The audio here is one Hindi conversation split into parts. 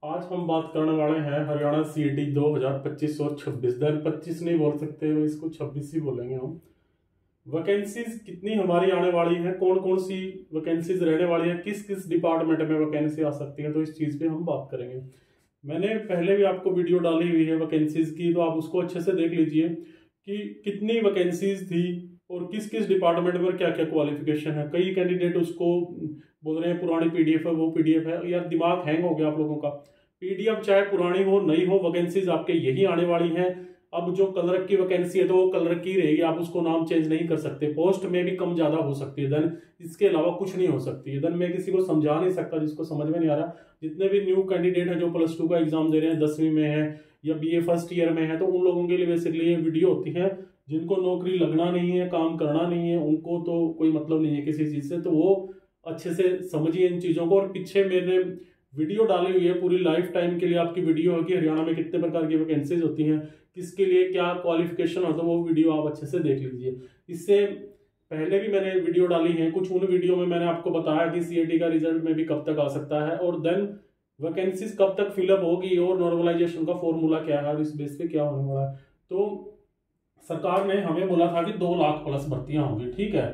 आज हम बात करने वाले हैं हरियाणा सीईटी 2025 और 26। दिन 25 नहीं बोल सकते, इसको 26 ही बोलेंगे हम। वैकेंसीज कितनी हमारी आने वाली है, कौन कौन सी वैकेंसीज रहने वाली है, किस किस डिपार्टमेंट में वैकेंसी आ सकती है, तो इस चीज पे हम बात करेंगे। मैंने पहले भी आपको वीडियो डाली हुई है वैकेंसीज की, तो आप उसको अच्छे से देख लीजिए कि कितनी वैकेंसीज थी और किस किस डिपार्टमेंट में क्या क्या क्वालिफिकेशन है। कई कैंडिडेट उसको बोल रहे हैं पुरानी पीडीएफ है, वो पीडीएफ है। यार दिमाग हैंग हो गया आप लोगों का। पीडीएफ चाहे पुरानी हो नई हो, वैकेंसीज आपके यही आने वाली हैं। अब जो कलर की वैकेंसी है तो वो कलर की रहेगी, आप उसको नाम चेंज नहीं कर सकते। पोस्ट में भी कम ज्यादा हो सकती है, देन इसके अलावा कुछ नहीं हो सकती है। देन मैं किसी को समझा नहीं सकता जिसको समझ में नहीं आ रहा। जितने भी न्यू कैंडिडेट है जो +2 का एग्जाम दे रहे हैं, 10वीं में है या बीए फर्स्ट ईयर में है, तो उन लोगों के लिए बेसिकली ये वीडियो होती है। जिनको नौकरी लगना नहीं है, काम करना नहीं है, उनको तो कोई मतलब नहीं है किसी चीज से, तो वो अच्छे से समझिए इन चीजों को। और पीछे मैंने वीडियो डाली हुई है पूरी लाइफ टाइम के लिए आपकी वीडियो है कि हरियाणा में कितने प्रकार की वैकेंसीज होती हैं, किसके लिए क्या क्वालिफिकेशन होता है, वो वीडियो आप अच्छे से देख लीजिए। इससे पहले भी मैंने वीडियो डाली है कुछ, उन वीडियो में मैंने आपको बताया कि सीएटी का रिजल्ट में भी कब तक आ सकता है, और देन वैकेंसीज कब तक फिलअप होगी, और नॉर्मलाइजेशन का फॉर्मूला क्या है, इस बेस पे क्या होने वाला है। तो सरकार ने हमें बोला था कि 2 लाख प्लस भर्तियां होंगी, ठीक है,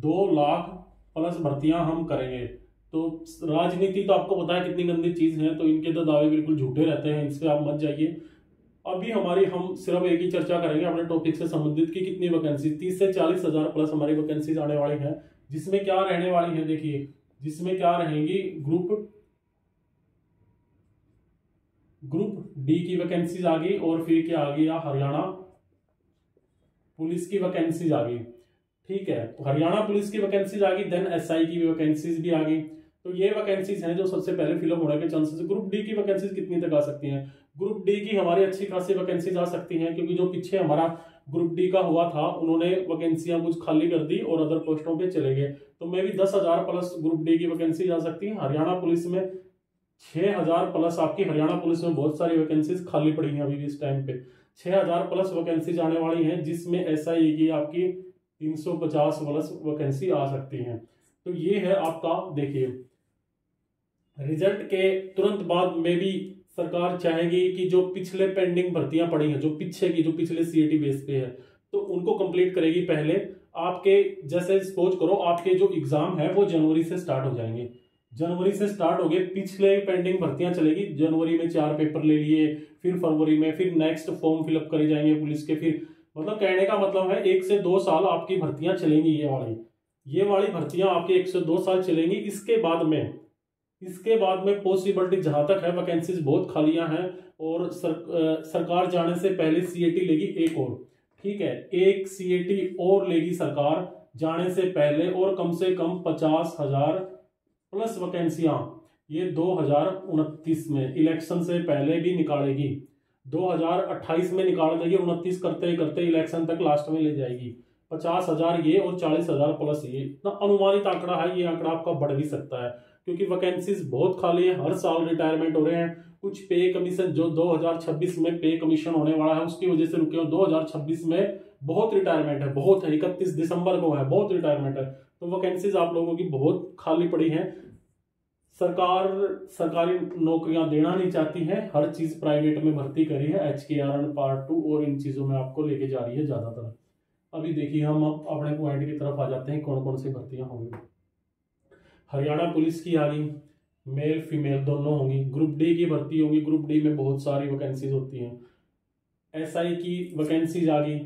2 लाख प्लस भर्तियां हम करेंगे। तो राजनीति तो आपको पता है कितनी गंदी चीज है, तो इनके तो दावे बिल्कुल झूठे रहते हैं, इस पे आप मत जाइए। अभी हम सिर्फ एक ही चर्चा करेंगे अपने टॉपिक से संबंधित कि कितनी वैकेंसी, 30 से 40 हजार प्लस हमारी वैकेंसीज आने वाली हैं। जिसमें क्या रहने वाली है देखिए, जिसमें क्या रहेंगी, ग्रुप डी की वैकेंसीज आ गई, और फिर क्या आ गई, हरियाणा पुलिस की वैकेंसीज आ गई। ठीक है, तो हरियाणा पुलिस की वैकेंसीज आ गई, देन एसआई की वैकेंसीज भी आ गई। तो ये वैकेंसीज हैं जो सबसे पहले फिलअप होने के चांसेस है। ग्रुप डी की वैकेंसीज कितनी तक आ सकती हैं? ग्रुप डी की हमारी अच्छी खासी वैकेंसीज आ सकती हैं, क्योंकि जो पीछे हमारा ग्रुप डी का हुआ था उन्होंने वैकेंसियां कुछ खाली कर दी और अदर पोस्टों पे चले गए। तो मे भी 10,000 प्लस ग्रुप डी की वैकेंसीज आ सकती है। हरियाणा पुलिस में 6,000 प्लस आपकी, हरियाणा पुलिस में बहुत सारी वैकेंसीज खाली पड़ी हैं अभी भी इस टाइम पे। 6,000 प्लस वैकेंसीज आने वाली हैं, जिसमें एसआई की आपकी 350 प्लस वैकेंसी आ सकती हैं। तो ये है आपका, देखिए रिजल्ट के तुरंत बाद में भी सरकार चाहेगी कि जो पिछले पेंडिंग भर्तियां पड़ी हैं, जो पिछले सीईटी बेस पे है, तो उनको कंप्लीट करेगी पहले। आपके जैसे सपोज करो आपके जो एग्जाम है वो जनवरी से स्टार्ट हो जाएंगे, जनवरी से स्टार्ट हो गए, पिछले पेंडिंग भर्तियां चलेगी। जनवरी में 4 पेपर ले लिए, फिर फरवरी में फिर नेक्स्ट फॉर्म फिलअप करे जाएंगे पुलिस के। फिर मतलब कहने का मतलब है 1 से 2 साल आपकी भर्तियां चलेंगी। ये वाली भर्तियां आपकी 1 से 2 साल चलेंगी। इसके बाद में पॉसिबिलिटी जहां तक है, वैकेंसीज बहुत खालियां हैं, और सरकार जाने से पहले सीएटी लेगी एक और, ठीक है, एक सीएटी और लेगी सरकार जाने से पहले, और कम से कम 50,000 प्लस वैकेंसियां ये 2029 में इलेक्शन से पहले भी निकालेगी। 2028 में निकाल देगी, 29 करते करते इलेक्शन तक लास्ट में ले जाएगी। 50,000 ये और 40,000 प्लस ये, इतना अनुमानित आंकड़ा है। ये आंकड़ा आपका बढ़ भी सकता है, क्योंकि वैकेंसीज बहुत खाली है, हर साल रिटायरमेंट हो रहे हैं। कुछ पे कमीशन जो 2026 में पे कमीशन होने वाला है उसकी वजह से रुके हो। 2026 में बहुत रिटायरमेंट है, बहुत है, 31 दिसंबर को है, बहुत रिटायरमेंट है। तो वैकेंसीज आप लोगों की बहुत खाली पड़ी है। सरकार सरकारी नौकरियां देना नहीं चाहती है, हर चीज प्राइवेट में भर्ती करी है, HKRN पार्ट 2 और इन चीजों में आपको लेके जा रही है ज्यादातर। अभी देखिए हम अब अपने पॉइंट की तरफ आ जाते हैं, कौन कौन सी भर्तियां होंगी। हरियाणा पुलिस की आ गई, मेल फीमेल दोनों होंगी। ग्रुप डी की भर्ती होगी, ग्रुप डी में बहुत सारी वैकेंसीज होती हैं। एसआई की वैकेंसीज आ गई,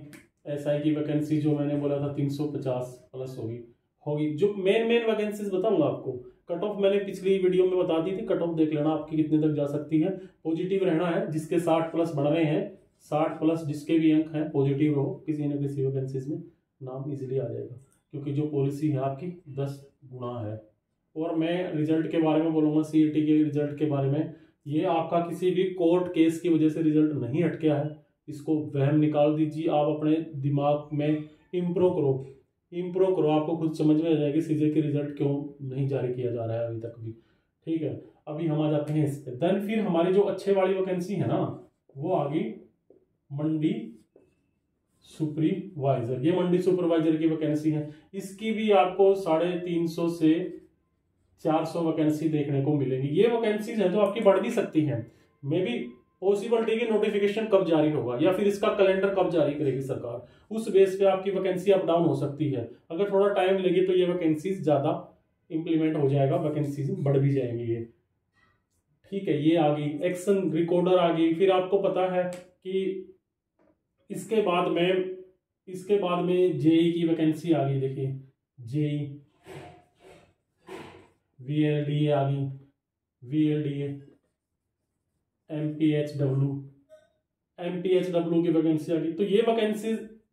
एसआई की वैकेंसी जो मैंने बोला था 350 प्लस होगी। जो मेन वैकेंसीज बताऊंगा आपको। कट ऑफ मैंने पिछली वीडियो में बता दी थी, कट ऑफ देख लेना आपकी कितने तक जा सकती है। पॉजिटिव रहना है, जिसके 60 प्लस बढ़ रहे हैं, 60 प्लस जिसके भी अंक हैं पॉजिटिव रहो, किसी न किसी वैकेंसीज में नाम इजीली आ जाएगा, क्योंकि जो पॉलिसी है आपकी 10 गुना है। और मैं रिजल्ट के बारे में बोलूंगा, सीईटी के रिजल्ट के बारे में, ये आपका किसी भी कोर्ट केस की वजह से रिजल्ट नहीं अटका है। इसको वहम निकाल दीजिए, आप अपने दिमाग में इम्प्रूव करो, आपको खुद समझ में आ जाएगी सीजे के रिजल्ट क्यों नहीं जारी किया जा रहा है अभी तक भी। ठीक है, अभी हम आ जाते हैं इस पे। देन फिर हमारी जो अच्छे वाली वैकेंसी है ना, वो आ गई मंडी सुपरवाइजर। ये मंडी सुपरवाइजर की वैकेंसी है, इसकी भी आपको 350 से 400 वैकेंसी देखने को मिलेंगी। ये वैकेंसीज है जो आपकी बढ़ भी सकती हैं, मे बी पॉसिबिलिटी की नोटिफिकेशन कब जारी होगा या फिर इसका कैलेंडर कब जारी करेगी सरकार, उस बेस पे आपकी वैकेंसी अप डाउन हो सकती है। अगर थोड़ा टाइम लगे तो ये वैकेंसीज ज्यादा इंप्लीमेंट हो जाएगा, वैकेंसीज बढ़ भी जाएंगी ये। ठीक है, ये आ गई एक्शन रिकॉर्डर आ गई। फिर आपको पता है कि इसके बाद में जेई की वैकेंसी आ गई। देखिए जेई, वीएलडीए आ गई, वीएलडीए, एमपीएचडब्ल्यू की वैकेंसी आ गई। तो ये वैकेंसी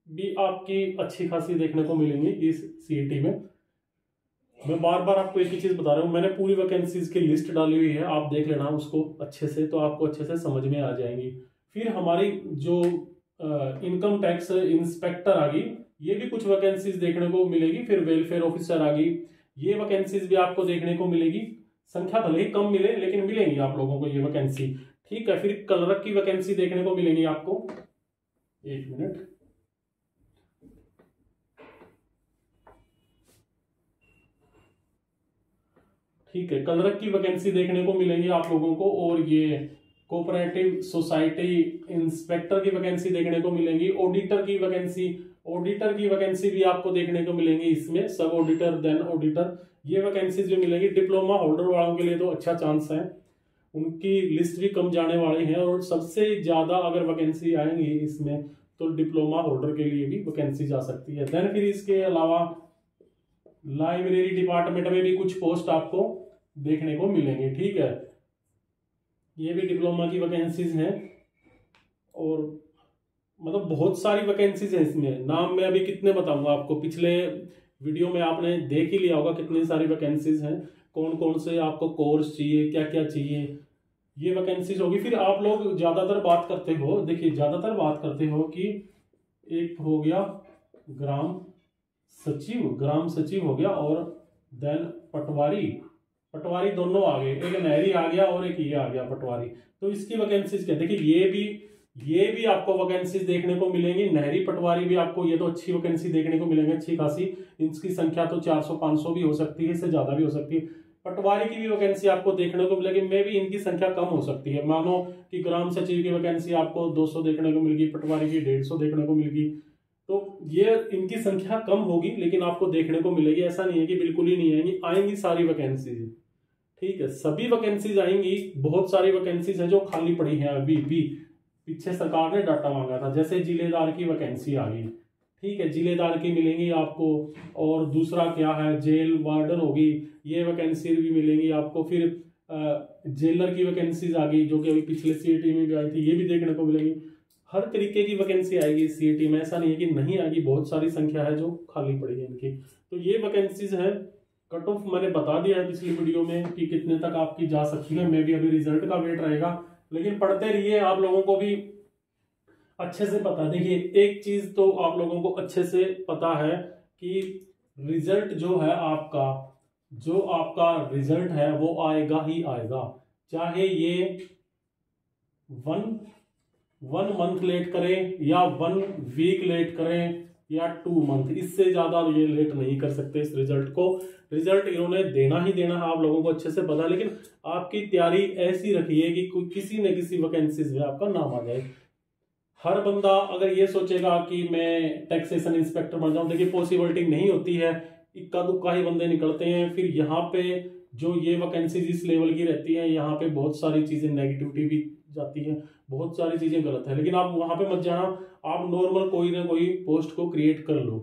भी आपकी अच्छी खासी देखने को मिलेंगी इस सीईटी में। मैं बार बार आपको एक ही चीज बता रहा हूँ, मैंने पूरी वैकेंसीज की लिस्ट डाली हुई है, आप देख लेना उसको अच्छे से, तो आपको अच्छे से समझ में आ जाएंगी। फिर हमारी जो इनकम टैक्स इंस्पेक्टर आ गई, ये भी कुछ वैकेंसीज देखने को मिलेगी। फिर वेलफेयर ऑफिसर आ गई, ये वैकेंसीज भी आपको देखने को मिलेगी। संख्या भले ही कम मिले लेकिन मिलेंगी आप लोगों को ये वैकेंसी। ठीक है, फिर क्लर्क की वैकेंसी देखने को मिलेंगी आपको। एक मिनट, ठीक है, क्लर्क की वैकेंसी देखने को मिलेंगी आप लोगों को। और ये कोऑपरेटिव सोसाइटी इंस्पेक्टर की वैकेंसी देखने को मिलेंगी। ऑडिटर की वैकेंसी भी आपको देखने को मिलेंगी इसमें, सब ऑडिटर देन ऑडिटर, ये वैकेंसीज भी मिलेंगी। डिप्लोमा होल्डर वालों के लिए तो अच्छा चांस है, उनकी लिस्ट भी कम जाने वाली है। और सबसे ज्यादा अगर वैकेंसी आएंगी इसमें तो डिप्लोमा होल्डर के लिए भी वैकेंसी जा सकती है। देन फिर इसके अलावा लाइब्रेरी डिपार्टमेंट में भी कुछ पोस्ट आपको देखने को मिलेंगे। ठीक है, ये भी डिप्लोमा की वैकेंसीज हैं। और मतलब बहुत सारी वैकेंसीज हैं इसमें, नाम मैं अभी कितने बताऊंगा आपको, पिछले वीडियो में आपने देख ही लिया होगा कितनी सारी वैकेंसीज हैं, कौन कौन से आपको कोर्स चाहिए, क्या क्या चाहिए, ये वैकेंसीज होगी। फिर आप लोग ज्यादातर बात करते हो, देखिए ज्यादातर बात करते हो कि एक हो गया ग्राम सचिव हो गया, और देन पटवारी दोनों आ गए, एक नहरी आ गया और एक ये आ गया पटवारी। तो इसकी वैकेंसीज क्या, देखिए ये भी आपको वैकेंसीज देखने को मिलेंगी। नहरी पटवारी भी आपको, ये तो अच्छी वैकेंसी देखने को मिलेंगे, अच्छी खासी। इनकी संख्या तो 400-500 भी हो सकती है, इससे ज्यादा भी हो सकती है। पटवारी की भी वैकेंसी आपको देखने को मिलेगी, मे भी इनकी संख्या कम हो सकती है। मानो कि ग्राम सचिव की वैकेंसी आपको 200 देखने को मिलेगी, पटवारी की 150 देखने को मिलेगी। तो ये इनकी संख्या कम होगी लेकिन आपको देखने को मिलेगी, ऐसा नहीं है कि बिल्कुल ही नहीं आएंगी सारी वैकेंसीज। ठीक है, सभी वैकेंसीज आएंगी। बहुत सारी वैकेंसीज हैं जो खाली पड़ी हैं अभी भी, पीछे सरकार ने डाटा मांगा था। जैसे जिलेदार की वैकेंसी आ गई, ठीक है, जिलेदार की मिलेंगी आपको। और दूसरा क्या है, जेल वार्डन होगी, ये वैकेंसी भी मिलेंगी आपको। फिर जेलर की वैकेंसीज आ गई जो कि अभी पिछले सीईटी में भी आई थी, ये भी देखने को मिलेगी। हर तरीके की वैकेंसी आएगी सीईटी में, ऐसा नहीं है कि नहीं आएगी, बहुत सारी संख्या है जो खाली पड़ी है इनकी। तो ये वैकेंसीज है। कट ऑफ मैंने बता दिया है पिछली वीडियो में कि कितने तक आपकी जा सकती है। मे भी अभी रिजल्ट का वेट रहेगा, लेकिन पढ़ते रहिए, आप लोगों को भी अच्छे से पता। देखिए एक चीज तो आप लोगों को अच्छे से पता है कि रिजल्ट जो है आपका रिजल्ट है वो आएगा ही आएगा, चाहे ये 1 मंथ लेट करें या 1 वीक लेट करें या 2 मंथ, इससे ज्यादा ये लेट नहीं कर सकते इस रिजल्ट को। रिजल्ट इन्होंने देना ही देना है, आप लोगों को अच्छे से पता है। लेकिन आपकी तैयारी ऐसी रखिए कि कोई किसी न किसी वैकेंसीज में आपका नाम आ जाए। हर बंदा अगर ये सोचेगा कि मैं टैक्सेशन इंस्पेक्टर बन जाऊं, देखिए पॉसिबिलिटी नहीं होती है, इक्का दुक्का ही बंदे निकलते हैं। फिर यहाँ पे जो ये वैकेंसीज इस लेवल की रहती हैं, यहाँ पे बहुत सारी चीजें नेगेटिविटी भी जाती है, बहुत सारी चीजें गलत है। लेकिन आप वहां पे मत जाना, आप नॉर्मल कोई ना कोई पोस्ट को क्रिएट कर लो।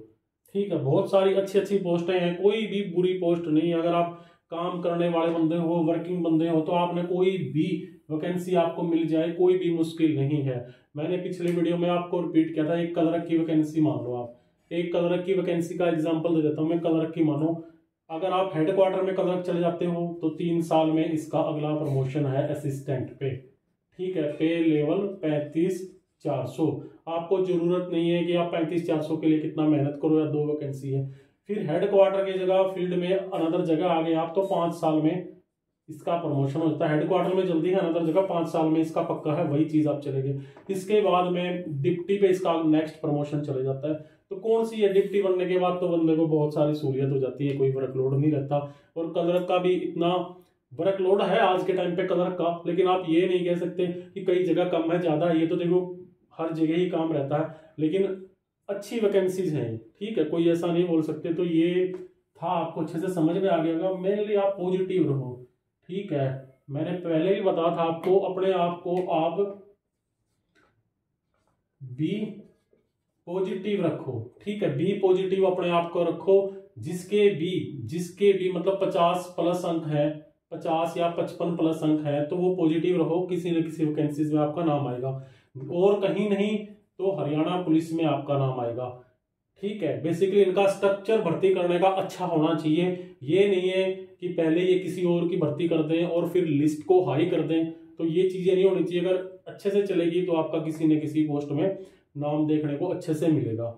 ठीक है, बहुत सारी अच्छी पोस्टें हैं, कोई भी बुरी पोस्ट नहीं। अगर आप काम करने वाले बंदे हो, वर्किंग बंदे हो, तो आपने कोई भी वैकेंसी आपको मिल जाए, कोई भी मुश्किल नहीं है। मैंने पिछले वीडियो में आपको रिपीट किया था, एक क्लर्क की वैकेंसी मान लो। आप एक क्लर्क की वैकेंसी का एग्जांपल दे देता हूं मैं। क्लर्क की मानो, अगर आप हेडक्वार्टर में क्लर्क चले जाते हो तो 3 साल में इसका अगला प्रमोशन है असिस्टेंट पे। ठीक है, पे लेवल 35,400। आपको जरूरत नहीं है कि आप 35,400 के लिए कितना मेहनत करो, या 2 वैकेंसी है। फिर हेडक्वार्टर की जगह फील्ड में अनदर जगह आ गए आप, तो 5 साल में इसका प्रमोशन हो जाता है। हेडक्वार्टर में जल्दी है, अनदर जगह 5 साल में इसका पक्का है, वही चीज आप चलेंगे। इसके बाद में डिप्टी पे इसका नेक्स्ट प्रमोशन चले जाता है। तो कौन सी है, डिप्टी बनने के बाद तो बंदे को बहुत सारी सहूलियत हो जाती है, कोई वर्कलोड नहीं रहता। और क्लर्क का भी इतना वर्कलोड है आज के टाइम पे क्लर्क का, लेकिन आप ये नहीं कह सकते कि कई जगह कम है ज़्यादा है, ये तो देखो हर जगह ही काम रहता है, लेकिन अच्छी वैकेंसीज हैं, ठीक है, कोई ऐसा नहीं बोल सकते। तो ये था, आपको अच्छे से समझ में आ गया होगा। मेनली आप पॉजिटिव रहो, ठीक है, मैंने पहले भी बताया था आपको, अपने आप को आप बी पॉजिटिव रखो, ठीक है, बी पॉजिटिव अपने आप को रखो। जिसके भी मतलब 50 प्लस अंक है, 50 या 55 प्लस अंक है, तो वो पॉजिटिव रहो, किसी न किसी वैकेंसीज में आपका नाम आएगा, और कहीं नहीं तो हरियाणा पुलिस में आपका नाम आएगा, ठीक है। बेसिकली इनका स्ट्रक्चर भर्ती करने का अच्छा होना चाहिए, ये नहीं है कि पहले ये किसी और की भर्ती कर दें और फिर लिस्ट को हाई कर दें, तो ये चीजें नहीं होनी चाहिए। अगर अच्छे से चलेगी तो आपका किसी न किसी पोस्ट में नाम देखने को अच्छे से मिलेगा,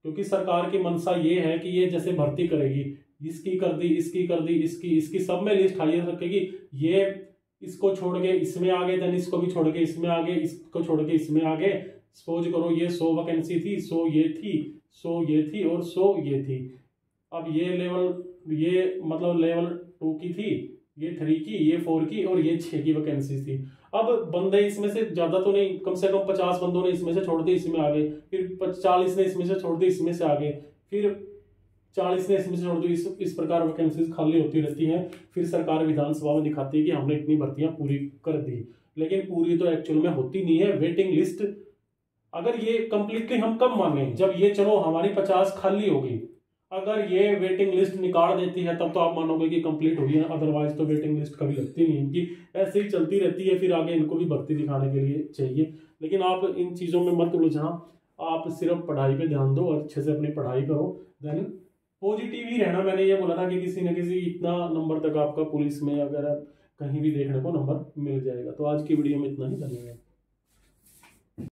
क्योंकि सरकार की मंशा ये है कि ये जैसे भर्ती करेगी, इसकी कर दी, इसकी कर दी, इसकी सब में लिस्ट हाई रखेगी, ये इसको छोड़ के इसमें आगे, देन इसको भी छोड़ के इसमें आगे, इसको छोड़ के इसमें आगे। सपोज करो ये 100 वैकेंसी थी, 100 ये थी, 100 ये थी और 100 ये थी। अब ये मतलब लेवल 2 की थी, ये 3 की, ये 4 की और ये 6 की वैकेंसी थी। अब बंदे इसमें से ज्यादा तो नहीं, कम से कम 50 बंदों ने इसमें से छोड़ दी, इसमें आ गए, फिर 40 ने इसमें से छोड़ दी, इसमें से आ गए, फिर 40 ने इसमें से छोड़ दी। इस प्रकार वैकेंसीज खाली होती रहती हैं। फिर सरकार विधानसभा में दिखाती है कि हमने इतनी भर्तियां पूरी कर दी, लेकिन पूरी तो एक्चुअल में होती नहीं है। वेटिंग लिस्ट अगर ये कंप्लीटली हम कब माने, जब ये चलो हमारी 50 खाली होगी, अगर ये वेटिंग लिस्ट निकाल देती है तब तो आप मानोगे कि कंप्लीट हुई है, अदरवाइज तो वेटिंग लिस्ट कभी लगती नहीं, इनकी ऐसे ही चलती रहती है। फिर आगे इनको भी भर्ती दिखाने के लिए चाहिए, लेकिन आप इन चीज़ों में मत उलझना, आप सिर्फ पढ़ाई पे ध्यान दो और अच्छे से अपनी पढ़ाई करो, देन पॉजिटिव ही रहना। मैंने ये बोला था कि किसी न किसी इतना नंबर तक आपका पुलिस में अगर कहीं भी देखने को नंबर मिल जाएगा। तो आज की वीडियो में इतना ही, धन्यवाद।